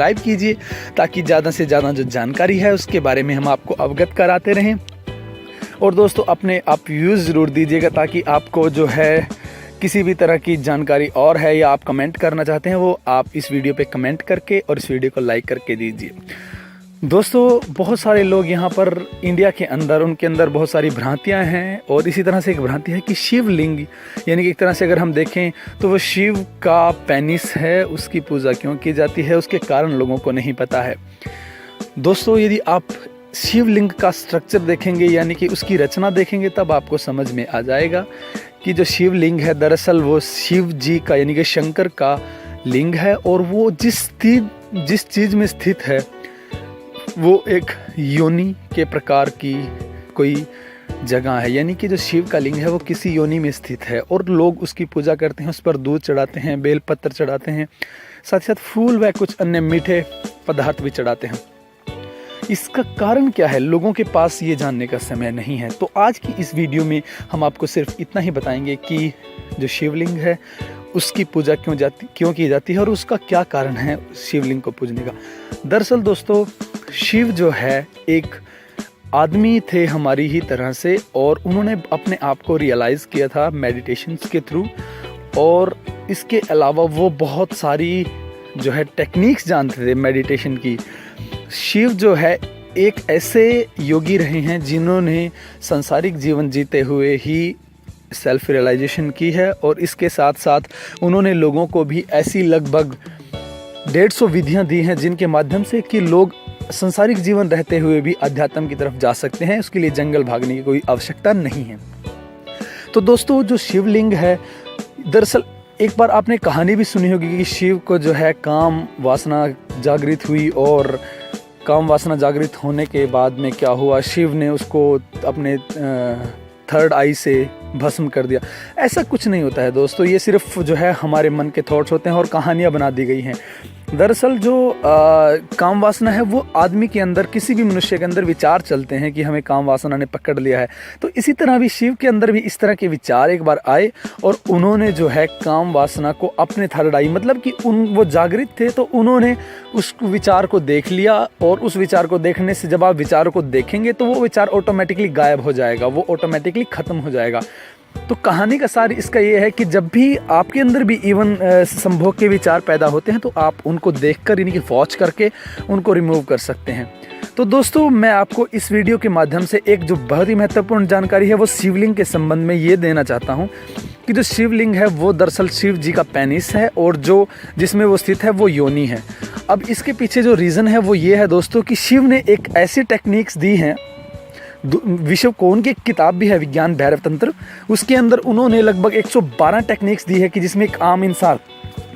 Subscribe कीजिए ताकि ज़्यादा से ज़्यादा जो जानकारी है उसके बारे में हम आपको अवगत कराते रहें। और दोस्तों अपने आप व्यूज़ ज़रूर दीजिएगा ताकि आपको जो है किसी भी तरह की जानकारी और है या आप कमेंट करना चाहते हैं वो आप इस वीडियो पे कमेंट करके और इस वीडियो को लाइक करके दीजिए। दोस्तों बहुत सारे लोग यहाँ पर इंडिया के अंदर उनके अंदर बहुत सारी भ्रांतियाँ हैं और इसी तरह से एक भ्रांति है कि शिवलिंग यानी कि एक तरह से अगर हम देखें तो वो शिव का पेनिस है, उसकी पूजा क्यों की जाती है उसके कारण लोगों को नहीं पता है। दोस्तों यदि आप शिवलिंग का स्ट्रक्चर देखेंगे यानी कि उसकी रचना देखेंगे तब आपको समझ में आ जाएगा कि जो शिवलिंग है दरअसल वो शिव जी का यानी कि शंकर का लिंग है और वो जिस चीज़ में स्थित है वो एक योनि के प्रकार की कोई जगह है। यानी कि जो शिव का लिंग है वो किसी योनि में स्थित है और लोग उसकी पूजा करते हैं, उस पर दूध चढ़ाते हैं, बेलपत्र चढ़ाते हैं, साथ ही साथ फूल व कुछ अन्य मीठे पदार्थ भी चढ़ाते हैं। इसका कारण क्या है लोगों के पास ये जानने का समय नहीं है। तो आज की इस वीडियो में हम आपको सिर्फ इतना ही बताएंगे कि जो शिवलिंग है उसकी पूजा क्यों की जाती है और उसका क्या कारण है शिवलिंग को पूजने का। दरअसल दोस्तों शिव जो है एक आदमी थे हमारी ही तरह से और उन्होंने अपने आप को रियलाइज़ किया था मेडिटेशंस के थ्रू और इसके अलावा वो बहुत सारी जो है टेक्निक्स जानते थे मेडिटेशन की। शिव जो है एक ऐसे योगी रहे हैं जिन्होंने सांसारिक जीवन जीते हुए ही सेल्फ रियलाइजेशन की है और इसके साथ साथ उन्होंने लोगों को भी ऐसी लगभग 150 विधियां दी हैं जिनके माध्यम से कि लोग सांसारिक जीवन रहते हुए भी अध्यात्म की तरफ जा सकते हैं। उसके लिए जंगल भागने की कोई आवश्यकता नहीं है। तो दोस्तों जो शिवलिंग है दरअसल एक बार आपने कहानी भी सुनी होगी कि शिव को जो है काम वासना जागृत हुई और काम वासना जागृत होने के बाद में क्या हुआ, शिव ने उसको अपने थर्ड आई से भस्म कर दिया। ऐसा कुछ नहीं होता है दोस्तों, ये सिर्फ जो है हमारे मन के थॉट्स होते हैं और कहानियाँ बना दी गई हैं। दरअसल जो काम वासना है वो आदमी के अंदर, किसी भी मनुष्य के अंदर विचार चलते हैं कि हमें काम वासना ने पकड़ लिया है। तो इसी तरह भी शिव के अंदर भी इस तरह के विचार एक बार आए और उन्होंने जो है काम वासना को अपने थर्ड आई मतलब कि वो जागृत थे तो उन्होंने उस विचार को देख लिया और उस विचार को देखने से जब आप विचारों को देखेंगे तो वो विचार ऑटोमेटिकली गायब हो जाएगा, वो ऑटोमेटिकली ख़त्म हो जाएगा। तो कहानी का सार इसका ये है कि जब भी आपके अंदर भी इवन संभोग के विचार पैदा होते हैं तो आप उनको देखकर यानी कि वॉच करके उनको रिमूव कर सकते हैं। तो दोस्तों मैं आपको इस वीडियो के माध्यम से एक जो बहुत ही महत्वपूर्ण जानकारी है वो शिवलिंग के संबंध में ये देना चाहता हूँ कि जो शिवलिंग है वो दरअसल शिव जी का पेनिस है और जो जिसमें वो स्थित है वो योनि है। अब इसके पीछे जो रीज़न है वो ये है दोस्तों कि शिव ने एक ऐसी टेक्निक्स दी हैं, विश्व को उनकी किताब भी है विज्ञान भैरव तंत्र, उसके अंदर उन्होंने लगभग 112 टेक्निक्स दी है कि जिसमें एक आम इंसान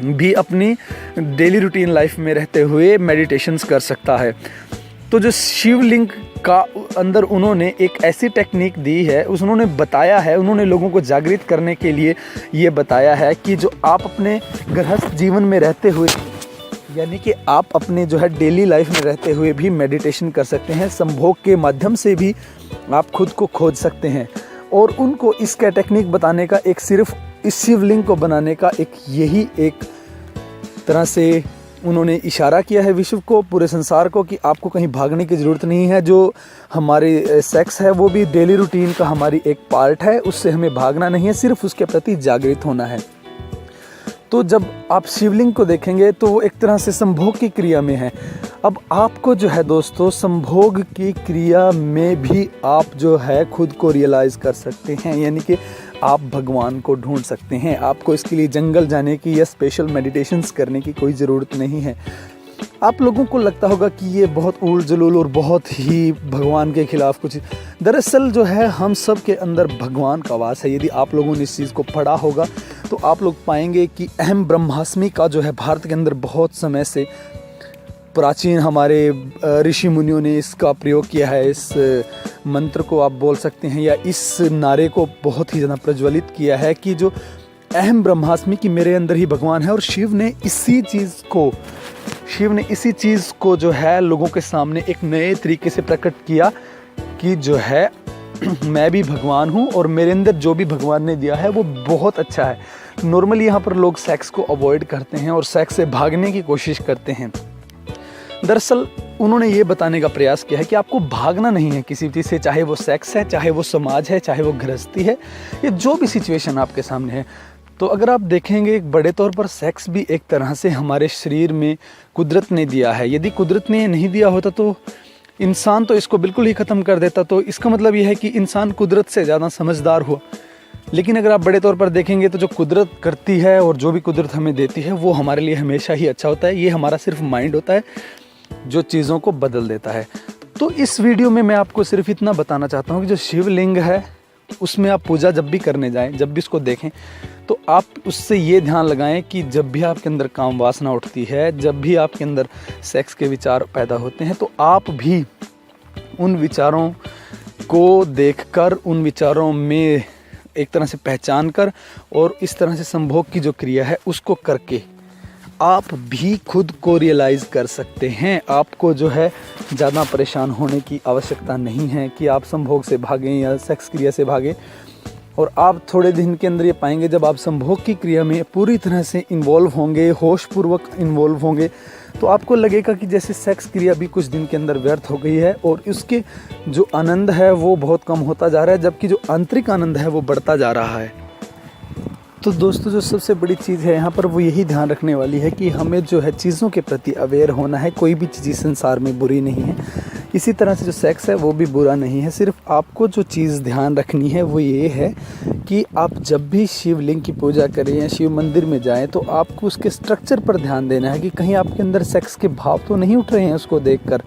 भी अपनी डेली रूटीन लाइफ में रहते हुए मेडिटेशंस कर सकता है। तो जो शिवलिंग का अंदर उन्होंने एक ऐसी टेक्निक दी है, उन्होंने बताया है, उन्होंने लोगों को जागृत करने के लिए ये बताया है कि जो आप अपने गृहस्थ जीवन में रहते हुए यानी कि आप अपने जो है डेली लाइफ में रहते हुए भी मेडिटेशन कर सकते हैं, संभोग के माध्यम से भी आप खुद को खोज सकते हैं। और उनको इसका टेक्निक बताने का एक सिर्फ इस शिवलिंग को बनाने का यही एक तरह से उन्होंने इशारा किया है विश्व को, पूरे संसार को, कि आपको कहीं भागने की ज़रूरत नहीं है। जो हमारे सेक्स है वो भी डेली रूटीन का हमारी एक पार्ट है, उससे हमें भागना नहीं है, सिर्फ उसके प्रति जागृत होना है। तो जब आप शिवलिंग को देखेंगे तो वो एक तरह से संभोग की क्रिया में है। अब आपको जो है दोस्तों संभोग की क्रिया में भी आप जो है खुद को रियलाइज़ कर सकते हैं, यानी कि आप भगवान को ढूंढ सकते हैं। आपको इसके लिए जंगल जाने की या स्पेशल मेडिटेशंस करने की कोई ज़रूरत नहीं है। आप लोगों को लगता होगा कि ये बहुत उल जलूल और बहुत ही भगवान के खिलाफ कुछ, दरअसल जो है हम सब के अंदर भगवान का वास है। यदि आप लोगों ने इस चीज़ को पढ़ा होगा तो आप लोग पाएंगे कि अहम ब्रह्मास्मि का जो है भारत के अंदर बहुत समय से प्राचीन हमारे ऋषि मुनियों ने इसका प्रयोग किया है। इस मंत्र को आप बोल सकते हैं या इस नारे को बहुत ही ज़्यादा प्रज्वलित किया है कि जो अहम ब्रह्मास्मि कि मेरे अंदर ही भगवान है। और शिव ने इसी चीज़ को जो है लोगों के सामने एक नए तरीके से प्रकट किया कि जो है मैं भी भगवान हूँ और मेरे अंदर जो भी भगवान ने दिया है वो बहुत अच्छा है। नॉर्मली यहाँ पर लोग सेक्स को अवॉइड करते हैं और सेक्स से भागने की कोशिश करते हैं, दरअसल उन्होंने ये बताने का प्रयास किया है कि आपको भागना नहीं है किसी चीज़ से, चाहे वो सेक्स है, चाहे वो समाज है, चाहे वो गृहस्थी है, या जो भी सिचुएशन आपके सामने है। तो अगर आप देखेंगे एक बड़े तौर पर सेक्स भी एक तरह से हमारे शरीर में कुदरत ने दिया है। यदि कुदरत ने नहीं दिया होता तो इंसान तो इसको बिल्कुल ही ख़त्म कर देता। तो इसका मतलब यह है कि इंसान कुदरत से ज़्यादा समझदार हुआ। लेकिन अगर आप बड़े तौर पर देखेंगे तो जो कुदरत करती है और जो भी कुदरत हमें देती है वो हमारे लिए हमेशा ही अच्छा होता है। ये हमारा सिर्फ माइंड होता है जो चीज़ों को बदल देता है। तो इस वीडियो में मैं आपको सिर्फ इतना बताना चाहता हूँ कि जो शिवलिंग है उसमें आप पूजा जब भी करने जाएं, जब भी इसको देखें, तो आप उससे ये ध्यान लगाएं कि जब भी आपके अंदर काम वासना उठती है, जब भी आपके अंदर सेक्स के विचार पैदा होते हैं, तो आप भी उन विचारों को देखकर, उन विचारों में एक तरह से पहचान कर और इस तरह से संभोग की जो क्रिया है उसको करके आप भी खुद को रियलाइज़ कर सकते हैं। आपको जो है ज़्यादा परेशान होने की आवश्यकता नहीं है कि आप संभोग से भागें या सेक्स क्रिया से भागें। और आप थोड़े दिन के अंदर ये पाएंगे, जब आप संभोग की क्रिया में पूरी तरह से इन्वॉल्व होंगे, होशपूर्वक इन्वॉल्व होंगे, तो आपको लगेगा कि जैसे सेक्स क्रिया भी कुछ दिन के अंदर व्यर्थ हो गई है और उसके जो आनंद है वो बहुत कम होता जा रहा है, जबकि जो आंतरिक आनंद है वो बढ़ता जा रहा है। तो दोस्तों, जो सबसे बड़ी चीज़ है यहाँ पर वो यही ध्यान रखने वाली है कि हमें जो है चीज़ों के प्रति अवेयर होना है। कोई भी चीज़ संसार में बुरी नहीं है, इसी तरह से जो सेक्स है वो भी बुरा नहीं है। सिर्फ आपको जो चीज़ ध्यान रखनी है वो ये है कि आप जब भी शिवलिंग की पूजा करें या शिव मंदिर में जाएं तो आपको उसके स्ट्रक्चर पर ध्यान देना है कि कहीं आपके अंदर सेक्स के भाव तो नहीं उठ रहे हैं उसको देखकर।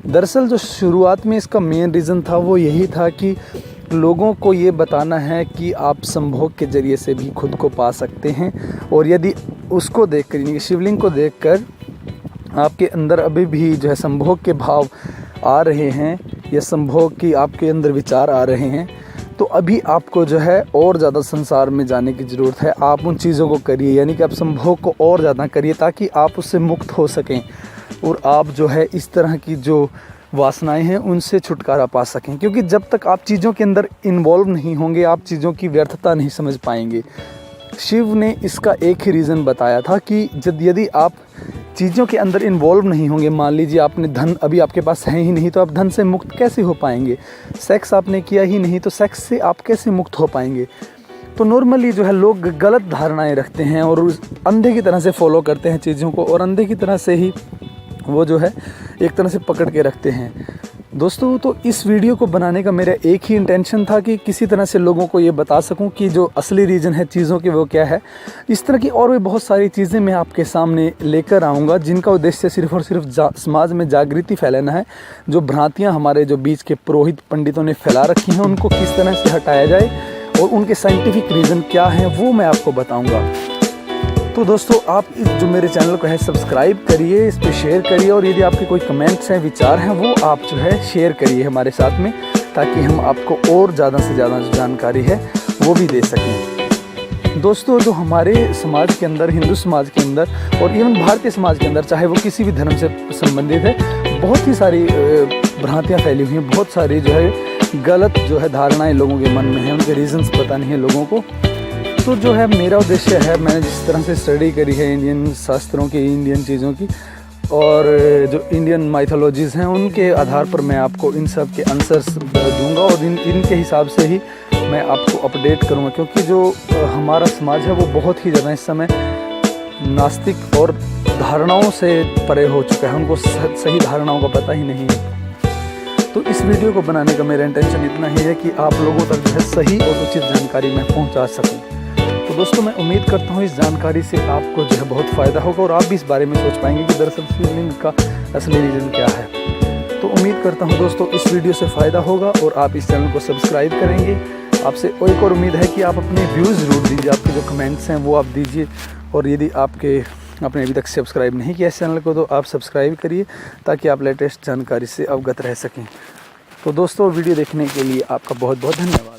दरअसल जो शुरुआत में इसका मेन रीज़न था वो यही था कि लोगों को ये बताना है कि आप संभोग के ज़रिए से भी खुद को पा सकते हैं। और यदि उसको देखकर, यानी कि शिवलिंग को देखकर आपके अंदर अभी भी जो है संभोग के भाव आ रहे हैं या संभोग की आपके अंदर विचार आ रहे हैं, तो अभी आपको जो है और ज़्यादा संसार में जाने की ज़रूरत है। आप उन चीज़ों को करिए, यानी कि आप संभोग को और ज़्यादा करिए ताकि आप उससे मुक्त हो सकें और आप जो है इस तरह की जो वासनाएं हैं उनसे छुटकारा पा सकें। क्योंकि जब तक आप चीज़ों के अंदर इन्वॉल्व नहीं होंगे आप चीज़ों की व्यर्थता नहीं समझ पाएंगे। शिव ने इसका एक ही रीज़न बताया था कि यदि आप चीज़ों के अंदर इन्वॉल्व नहीं होंगे, मान लीजिए आपने धन अभी आपके पास है ही नहीं, तो आप धन से मुक्त कैसे हो पाएंगे? सेक्स आपने किया ही नहीं तो सेक्स से आप कैसे मुक्त हो पाएंगे? तो नॉर्मली जो है लोग गलत धारणाएं रखते हैं और उस अंधे की तरह से फॉलो करते हैं चीज़ों को, और अंधे की तरह से ही वो जो है एक तरह से पकड़ के रखते हैं। दोस्तों, तो इस वीडियो को बनाने का मेरा एक ही इंटेंशन था कि किसी तरह से लोगों को ये बता सकूं कि जो असली रीज़न है चीज़ों की वो क्या है। इस तरह की और भी बहुत सारी चीज़ें मैं आपके सामने लेकर आऊँगा जिनका उद्देश्य सिर्फ और सिर्फ समाज में जागृति फैलाना है। जो भ्रांतियाँ हमारे जो बीच के पुरोहित पंडितों ने फैला रखी हैं उनको किस तरह से हटाया जाए और उनके साइंटिफिक रीज़न क्या हैं वो मैं आपको बताऊँगा। तो दोस्तों, आप इस जो मेरे चैनल को है सब्सक्राइब करिए, इस पर शेयर करिए, और यदि आपके कोई कमेंट्स हैं, विचार हैं, वो आप जो है शेयर करिए हमारे साथ में, ताकि हम आपको और ज़्यादा से ज़्यादा जो जानकारी है वो भी दे सकें। दोस्तों, जो हमारे समाज के अंदर, हिंदू समाज के अंदर और इवन भारतीय समाज के अंदर, चाहे वो किसी भी धर्म से संबंधित है, बहुत ही सारी भ्रांतियाँ फैली हुई हैं, बहुत सारी जो है गलत जो है धारणाएँ लोगों के मन में हैं, उनके रीज़न्स पता नहीं है लोगों को। तो जो है मेरा उद्देश्य है, मैंने जिस तरह से स्टडी करी है इंडियन शास्त्रों की, इंडियन चीज़ों की, और जो इंडियन माइथोलॉजीज़ हैं उनके आधार पर मैं आपको इन सब के आंसर्स दूंगा और इनके हिसाब से ही मैं आपको अपडेट करूंगा। क्योंकि जो हमारा समाज है वो बहुत ही ज़्यादा इस समय नास्तिक और धारणाओं से परे हो चुका है, उनको सही धारणाओं का पता ही नहीं है। तो इस वीडियो को बनाने का मेरा इंटेंशन इतना ही है कि आप लोगों तक जो है सही और उचित जानकारी मैं पहुँचा सकूँ। तो दोस्तों, मैं उम्मीद करता हूँ इस जानकारी से आपको जो है बहुत फ़ायदा होगा और आप भी इस बारे में सोच पाएंगे कि दरअसल शिवलिंग का असली रीज़न क्या है। तो उम्मीद करता हूँ दोस्तों इस वीडियो से फ़ायदा होगा और आप इस चैनल को सब्सक्राइब करेंगे। आपसे एक और उम्मीद है कि आप अपने व्यूज़ ज़रूर दीजिए, आपके जो कमेंट्स हैं वो आप दीजिए, और यदि आपने अभी तक सब्सक्राइब नहीं किया इस चैनल को तो आप सब्सक्राइब करिए ताकि आप लेटेस्ट जानकारी से अवगत रह सकें। तो दोस्तों, वीडियो देखने के लिए आपका बहुत बहुत धन्यवाद।